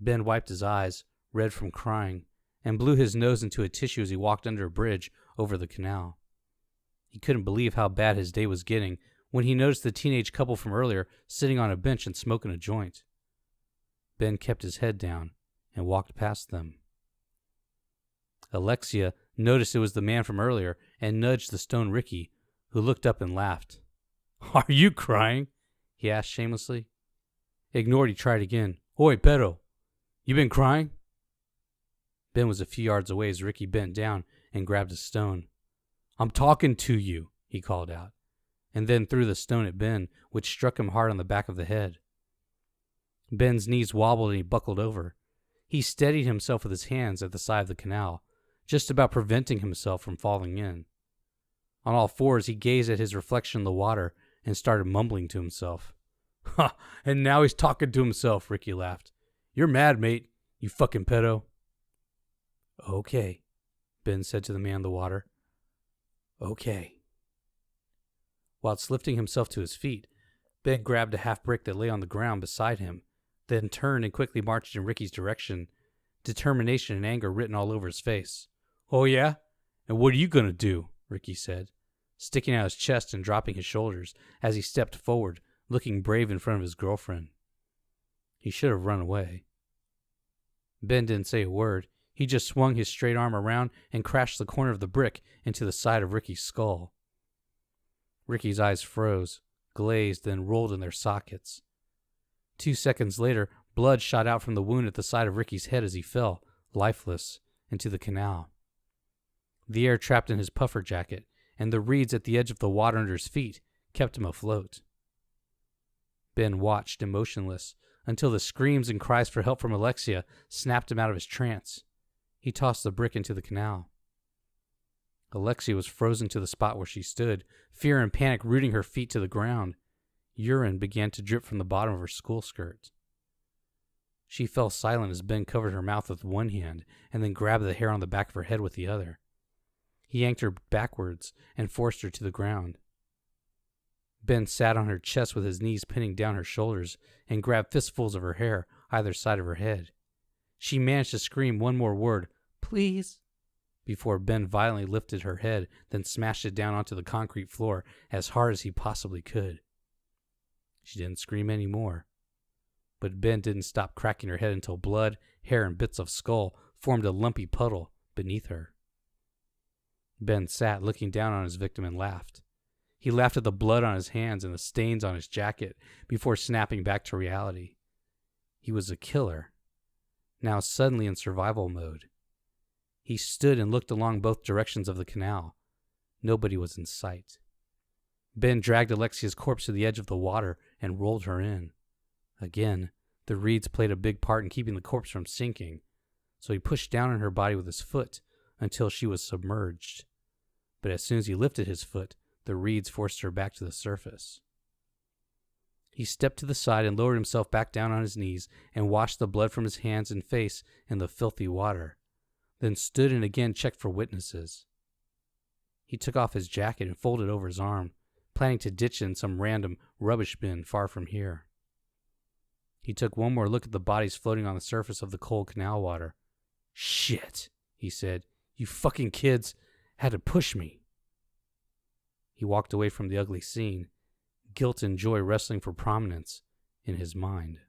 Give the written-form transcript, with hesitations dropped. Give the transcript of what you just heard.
Ben wiped his eyes, red from crying, and blew his nose into a tissue as he walked under a bridge over the canal. He couldn't believe how bad his day was getting when he noticed the teenage couple from earlier sitting on a bench and smoking a joint. Ben kept his head down and walked past them. Alexia noticed it was the man from earlier and nudged the stone Ricky, who looked up and laughed. "Are you crying?" he asked shamelessly. Ignored, he tried again. "Oi, Pedro, you been crying?" Ben was a few yards away as Ricky bent down and grabbed a stone. "I'm talking to you," he called out, and then threw the stone at Ben, which struck him hard on the back of the head. Ben's knees wobbled and he buckled over. He steadied himself with his hands at the side of the canal, just about preventing himself from falling in. On all fours, he gazed at his reflection in the water and started mumbling to himself. "Ha! And now he's talking to himself," Ricky laughed. "You're mad, mate, you fucking pedo." "Okay," Ben said to the man in the water. "Okay." Whilst lifting himself to his feet, Ben grabbed a half brick that lay on the ground beside him, then turned and quickly marched in Ricky's direction, determination and anger written all over his face. "Oh yeah? And what are you gonna do?" Ricky said, sticking out his chest and dropping his shoulders as he stepped forward, looking brave in front of his girlfriend. He should have run away. Ben didn't say a word. He just swung his straight arm around and crashed the corner of the brick into the side of Ricky's skull. Ricky's eyes froze, glazed, then rolled in their sockets. 2 seconds later, blood shot out from the wound at the side of Ricky's head as he fell, lifeless, into the canal. The air trapped in his puffer jacket, and the reeds at the edge of the water under his feet kept him afloat. Ben watched, emotionless, until the screams and cries for help from Alexia snapped him out of his trance. He tossed the brick into the canal. Alexia was frozen to the spot where she stood, fear and panic rooting her feet to the ground. Urine began to drip from the bottom of her school skirt. She fell silent as Ben covered her mouth with one hand and then grabbed the hair on the back of her head with the other. He yanked her backwards and forced her to the ground. Ben sat on her chest with his knees pinning down her shoulders and grabbed fistfuls of her hair either side of her head. She managed to scream one more word, "Please," before Ben violently lifted her head, then smashed it down onto the concrete floor as hard as he possibly could. She didn't scream anymore, but Ben didn't stop cracking her head until blood, hair, and bits of skull formed a lumpy puddle beneath her. Ben sat looking down on his victim and laughed. He laughed at the blood on his hands and the stains on his jacket before snapping back to reality. He was a killer, now suddenly in survival mode. He stood and looked along both directions of the canal. Nobody was in sight. Ben dragged Alexia's corpse to the edge of the water and rolled her in. Again, the reeds played a big part in keeping the corpse from sinking, so he pushed down on her body with his foot until she was submerged. But as soon as he lifted his foot, the reeds forced her back to the surface. He stepped to the side and lowered himself back down on his knees and washed the blood from his hands and face in the filthy water, then stood and again checked for witnesses. He took off his jacket and folded over his arm, planning to ditch it in some random rubbish bin far from here. He took one more look at the bodies floating on the surface of the cold canal water. "Shit," he said. "You fucking kids had to push me." He walked away from the ugly scene, guilt and joy wrestling for prominence in his mind.